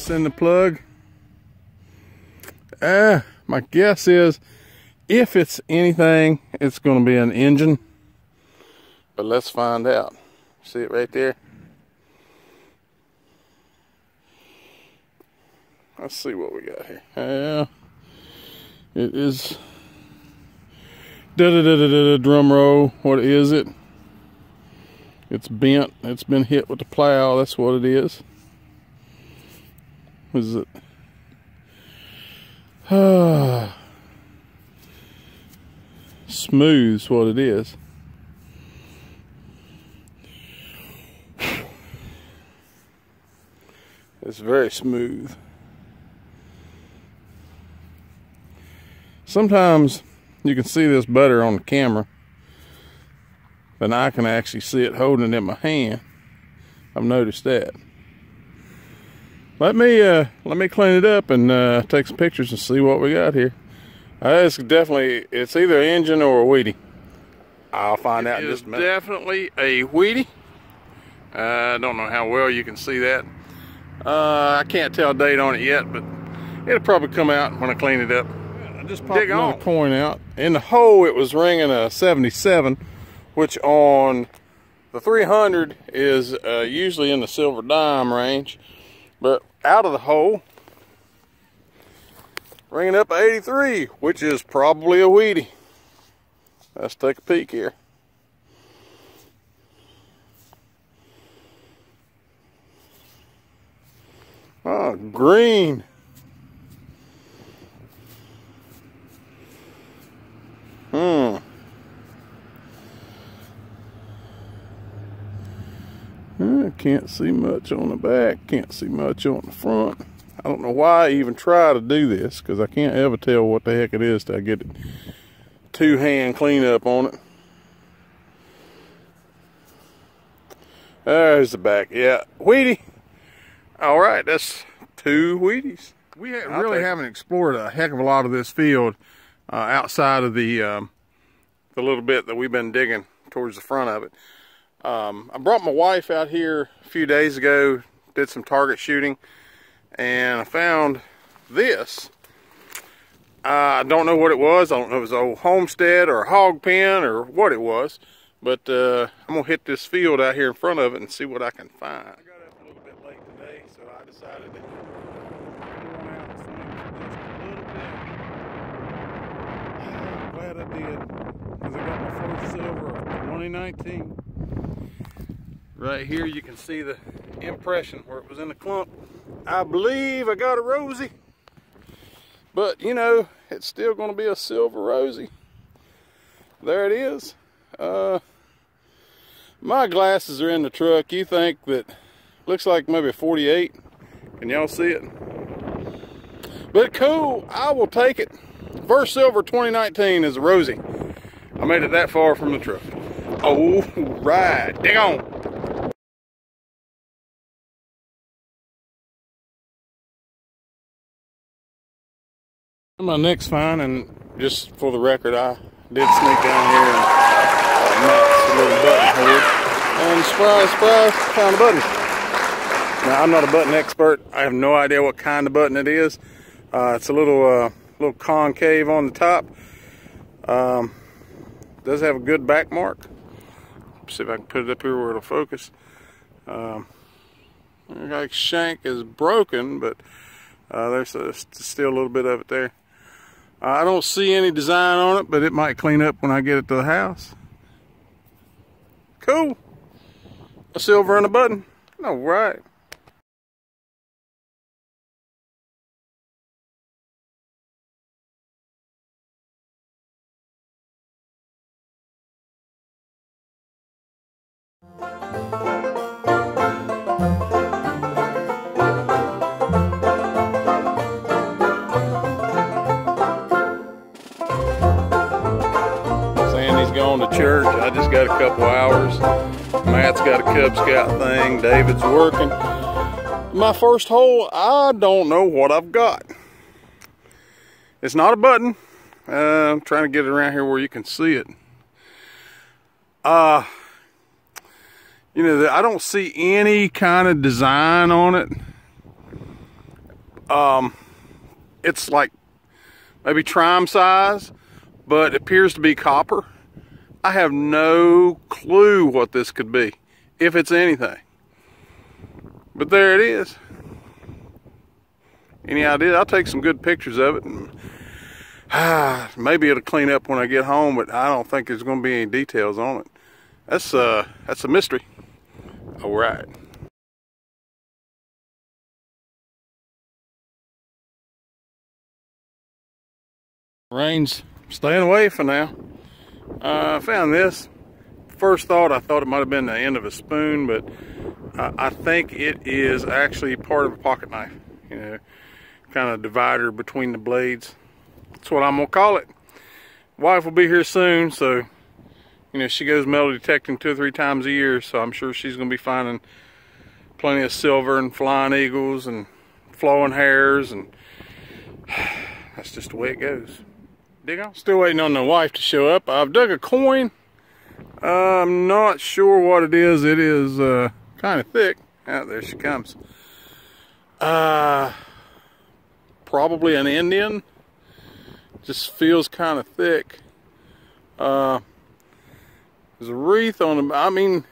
this in the plug. My guess is if it's anything, it's going to be an engine. But let's find out. See it right there? Let's see what we got here. It is drum roll. What is it? It's bent. It's been hit with the plow. That's what it is. What is it? Smooth's what it is. It's very smooth. Sometimes you can see this better on the camera than I can actually see it holding it in my hand. I've noticed that. Let me clean it up and take some pictures and see what we got here. It's either an engine or a Wheatie. I'll find out in just a minute. It's definitely a Wheatie. I don't know how well you can see that. I can't tell a date on it yet, but it'll probably come out when I clean it up. I just popped another coin out. In the hole, it was ringing a 77, which on the 300 is usually in the silver dime range. But out of the hole, ringing up 83, which is probably a Wheatie. Let's take a peek here. Oh, green. I can't see much on the back, can't see much on the front. I don't know why I even try to do this, because I can't ever tell what the heck it is till I get it two-hand cleanup on it. There's the back. Yeah, Wheatie. All right, that's two Wheaties. We really haven't explored a heck of a lot of this field outside of the little bit that we've been digging towards the front of it. I brought my wife out here a few days ago, did some target shooting, and I found this. I don't know what it was. I don't know if it was an old homestead or a hog pen or what it was, but I'm gonna hit this field out here in front of it and see what I can find. I got up a little bit late today, so I decided to go out and swing just a little bit. I'm glad I did, because I got my first silver of 2019. Right here you can see the impression where it was in the clump. I believe I got a rosy, but you know, it's still going to be a silver rosy. There it is. My glasses are in the truck. You think that looks like maybe a 48. Can y'all see it? But cool, I will take it. First silver 2019 is a rosy. I made it that far from the truck. All right, dig on. My next find, and just for the record, I did sneak down here and knocked a little button hood, and surprise, surprise, found a button. Now, I'm not a button expert. I have no idea what kind of button it is. It's a little concave on the top. Does have a good back mark. Let's see if I can put it up here where it'll focus. Like shank is broken, but there's still a little bit of it there. I don't see any design on it, but it might clean up when I get it to the house. Cool. A silver and a button. All right. Gone to church. I just got a couple hours. Matt's got a Cub Scout thing. David's working. My first hole, I don't know what I've got. It's not a button. I'm trying to get it around here where you can see it. You know, I don't see any kind of design on it. It's like maybe trime size, but it appears to be copper. I have no clue what this could be, if it's anything. But there it is. Any idea? I'll take some good pictures of it, and maybe it'll clean up when I get home, but I don't think there's going to be any details on it. That's a mystery. All right. Rain's staying away for now. I found this. First thought, I thought it might have been the end of a spoon, but I think it is actually part of a pocket knife. You know, kind of divider between the blades. That's what I'm gonna call it. Wife will be here soon, so you know she goes metal detecting 2 or 3 times a year, so I'm sure she's gonna be finding plenty of silver and flying eagles and flowing hairs, and that's just the way it goes. Dig on. Still waiting on the wife to show up. I've dug a coin. I'm not sure what it is. It is kind of thick. Ah, there she comes. Probably an Indian. Just feels kind of thick. There's a wreath on the, I mean,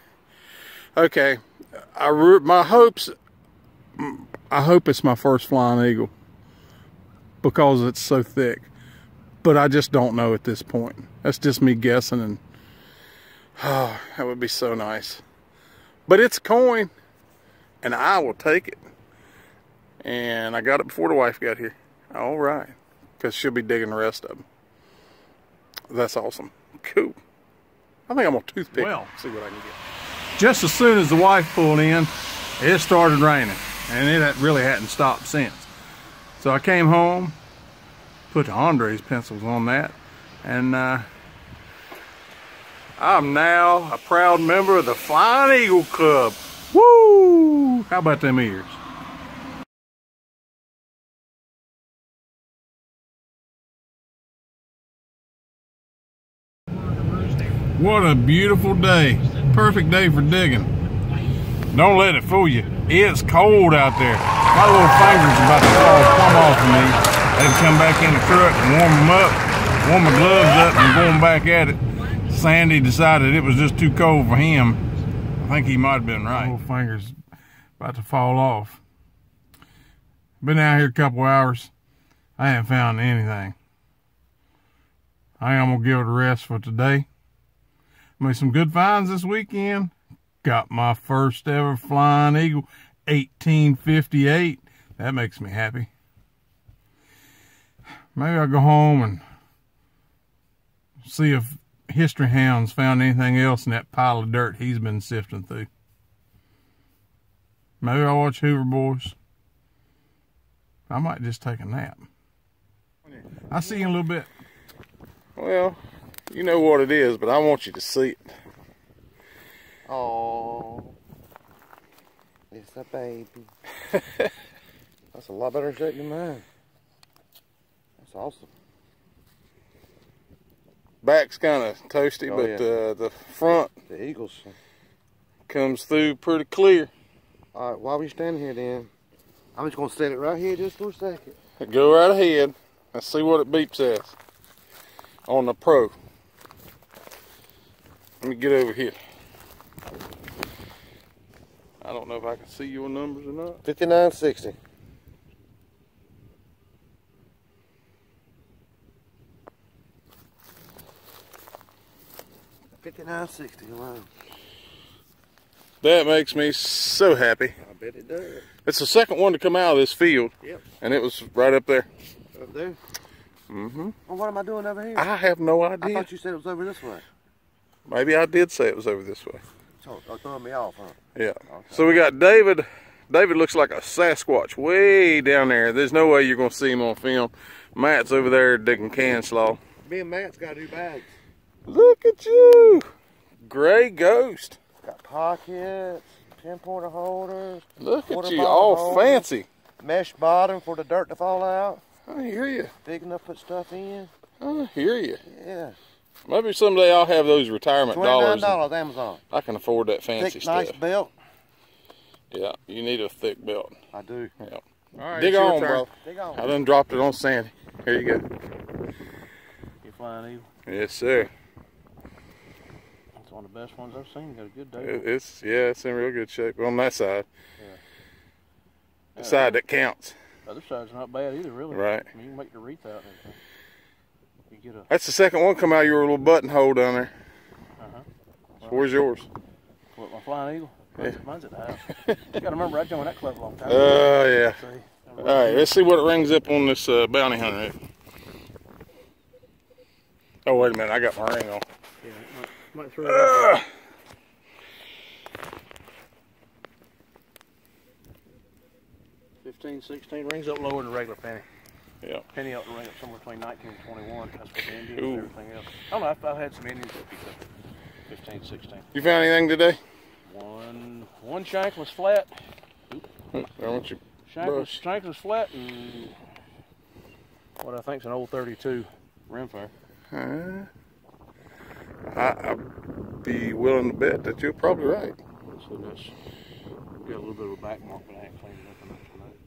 okay. My hopes, I hope it's my first flying eagle because it's so thick. But I just don't know at this point. That's just me guessing, and oh, that would be so nice. But it's a coin, and I will take it. And I got it before the wife got here. All right, because she'll be digging the rest of them. That's awesome. Cool. I think I'm gonna toothpick. Well, see what I can get. Just as soon as the wife pulled in, it started raining, and it really hadn't stopped since. So I came home, put Andre's pencils on that, and I'm now a proud member of the Flyin Eagle Club. Woo! How about them ears? What a beautiful day. Perfect day for digging. Don't let it fool you. It's cold out there. My little fingers about to fall plumb off of me. I had to come back in the truck and warm them up, warm my gloves up, and going back at it. Sandy decided it was just too cold for him. I think he might have been right. My little fingers about to fall off. Been out here a couple hours. I haven't found anything. I think I'm gonna give it a rest for today. Made some good finds this weekend. Got my first ever Flyin Eagle, 1858. That makes me happy. Maybe I'll go home and see if History Hound's found anything else in that pile of dirt he's been sifting through. Maybe I'll watch Hoover Boys. I might just take a nap. I'll see you in a little bit. Well, you know what it is, but I want you to see it. Oh, it's a baby. That's a lot better shape than mine. That's awesome. Back's kind of toasty, but yeah. The front, the eagles, comes through pretty clear. All right, while we standing here then, I'm just going to set it right here just for a second. Go right ahead. Let's see what it beeps as on the Pro. Let me get over here. I don't know if I can see your numbers or not. 5960. Wow. That makes me so happy. I bet it does. It's the second one to come out of this field. Yep. And it was right up there. Up there? Mm-hmm. Well, what am I doing over here? I have no idea. I thought you said it was over this way. Maybe I did say it was over this way. So, throwing me off, huh? Yeah. Okay. So we got David. David looks like a Sasquatch way down there. There's no way you're going to see him on film. Matt's over there digging can slaw. Me and Matt's got to do bags. Look at you. Gray Ghost. Got pockets, 10-pointer holders. Look at you, all holders, fancy. Mesh bottom for the dirt to fall out. I hear you. Big enough to put stuff in. I hear you. Yeah. Maybe someday I'll have those retirement dollars. $29 Amazon. I can afford that fancy thick, stuff. Nice belt. Yeah, you need a thick belt. I do. Yeah. All right, dig on, turn. bro. Dig on. I done dropped it on Sandy. Here you go. You Flyin Eagle? Yes, sir. It's one of the best ones I've seen. Got a good day. It's in real good shape on that side. Yeah. The side that counts. The other side's not bad either, really. Right. I mean, you can make the wreath out and everything. You get a. That's the second one come out of your little buttonhole down there. Well, so where's yours? What, my Flyin Eagle? Mine's at the house. You gotta remember, I joined that club a long time Oh, ago. yeah. All right, let's see what it rings up on this bounty hunter. Oh, wait a minute, I got my ring on. Yeah, might throw it out. 15, 16 rings up lower than a regular penny. Yeah. Penny ought to ring up somewhere between 19 and 21. That's what the Indians and everything else. I don't know, I've had some Indians that picked up 15, 16. You found anything today? One shankless flat. I want you. Shankless flat and what I think's an old 32 rimfire. I'd be willing to bet that you're probably right. So that's got a little bit of a back mark, but I ain't cleaned it up enough tonight.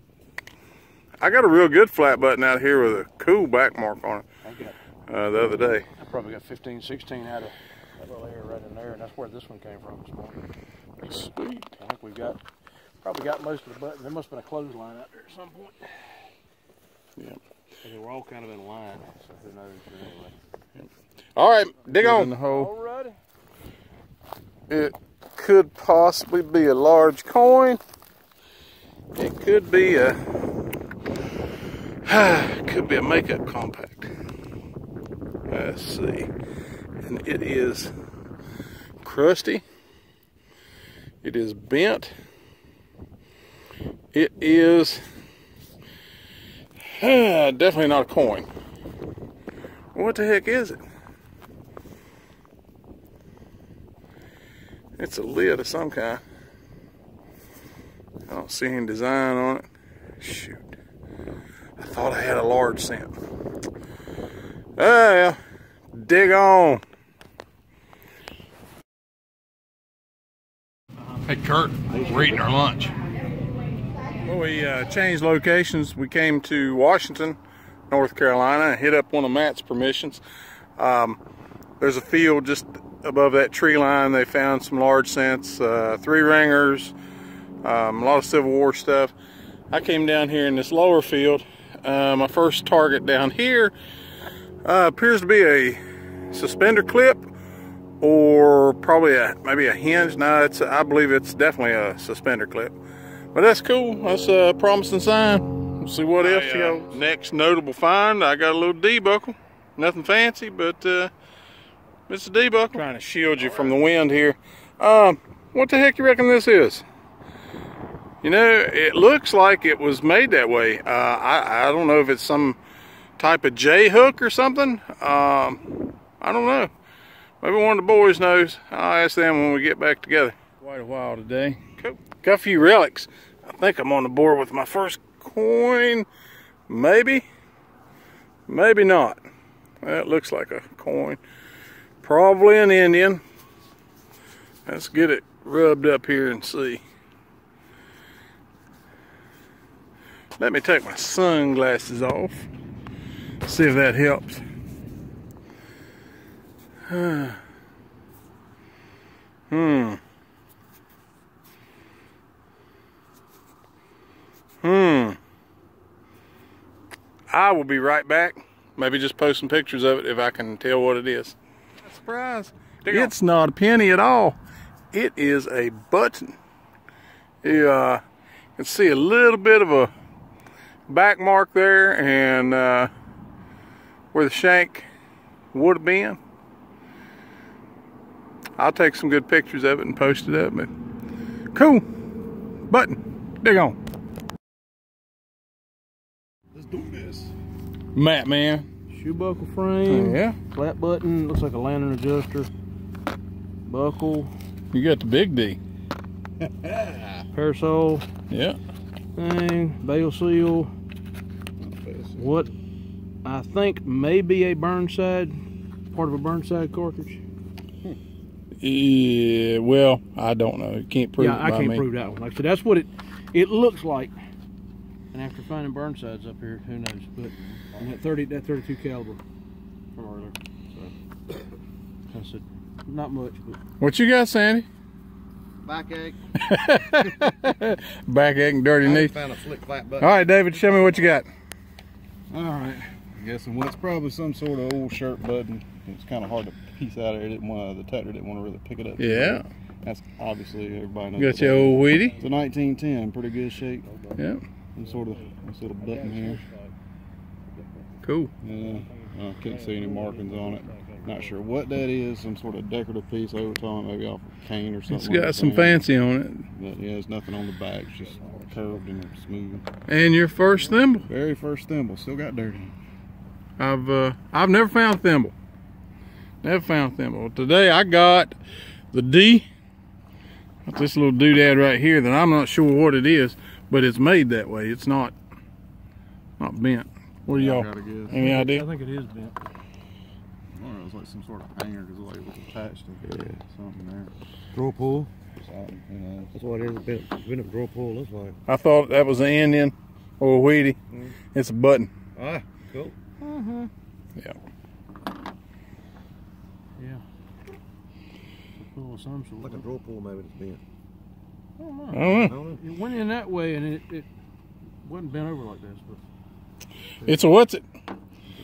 I got a real good flat button out here with a cool back mark on it the other day. I probably got 15, 16 out of that little area right in there, and that's where this one came from this morning. Sweet. I think we've probably got most of the buttons. There must have been a clothesline out there at some point. Yeah. They were all kind of in line, so who knows, but anyway. All right, dig on. In the hole. Alrighty. It could possibly be a large coin. It could be a makeup compact. Let's see. And it is crusty. It is bent. It is definitely not a coin. What the heck is it? It's a lid of some kind. I don't see any design on it. Shoot. I thought I had a large cent. Yeah. Dig on. Hey Kurt, we're eating our lunch. Well, we changed locations. We came to Washington, North Carolina, and hit up one of Matt's permissions. There's a field just above that tree line. They found some large cents, 3 ringers, a lot of Civil War stuff. I came down here in this lower field. My first target down here appears to be a suspender clip, or probably maybe a hinge. No, I believe it's definitely a suspender clip. But that's cool. That's a promising sign. We'll see what else you got. Next notable find, I got a little D-buckle. Nothing fancy, but it's a D-buckle. Trying to shield you from the wind here. What the heck you reckon this is? You know, it looks like it was made that way. I don't know if it's some type of J-hook or something. I don't know. Maybe one of the boys knows. I'll ask them when we get back together. Quite a while today. Cool. Got a few relics. I think I'm on the board with my first coin. Maybe. Maybe not. That looks like a coin. Probably an Indian. Let's get it rubbed up here and see. Let me take my sunglasses off. See if that helps. I will be right back. Maybe just post some pictures of it if I can tell what it is. Surprise. It's not a penny at all. It is a button. You can see a little bit of a back mark there, and where the shank would have been. I'll take some good pictures of it and post it up. But cool button. Dig on. Let's do this. Matt, man. Shoe buckle frame. Yeah. Flat button. Looks like a lantern adjuster. Buckle. You got the big D. Parasol. Yeah. Thing. Bail seal. What I think may be a Burnside, part of a Burnside cartridge. Yeah, well, I don't know. You can't prove it by I can't me. prove that one. Like I said, that's what it looks like. And And after finding burn sides up here, who knows? But that 32 caliber from earlier. So I said, not much, but What you got, Sandy? Backache. Backache and dirty I knee. found a slick flat button. All right, David, show me what you got. All right, I'm guessing what's probably some sort of old shirt button. It's kind of hard to piece out of there. The Tether didn't want to really pick it up. Yeah. That's obviously everybody knows. Got your old Wheatie. It's a 1910, pretty good shape. Yeah. Some sort of this little button here. Cool. Yeah, I couldn't see any markings on it. Not sure what that is. Some sort of decorative piece over top, maybe off a cane or something. It's got like some that. fancy on it. But yeah, there's nothing on the back. It's just curved and smooth. And your first thimble. Very first thimble. Still got dirt in it. I've never found a thimble. Never found a thimble. Today I got the D. Got this little doodad right here that I'm not sure what it is, but it's made that way. It's not bent. What do y'all? Any idea? I think it is bent. Or it was like some sort of hanger because like it was attached to something there. Draw pull. Something, you know. That's what it is. Been a draw pull. Looks like. I thought that was an Indian or a Wheatie. It's a button. Ah, cool. Yeah. Yeah. Pull of some sort. Like a draw pull, maybe it's bent. I don't know. I don't know. It went in that way and it wasn't bent over like this, but It's a what's it?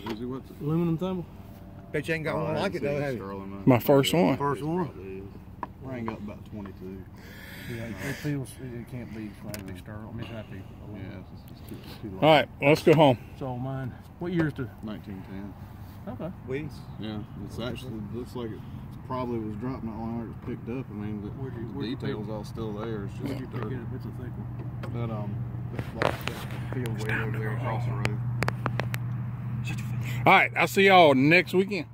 Is it what's it? aluminum thumble. Bet you ain't got one like it though, have you? Sterling, My first one. First one. Rang up about 22. Yeah, it feels it can't be slightly sterile. I mean, it have to be Yeah, aluminum. it's too long. All right, let's go home. It's all mine. What year's the? 1910. Okay. Weeds. Yeah, it's actually looks like it probably was dropped not long after it was picked up. I mean, the Where'd you details all still there. It's Where'd just you pick dirt. it up? It's a thick one. But that's like the field way over there across the road. All right, I'll see y'all next weekend.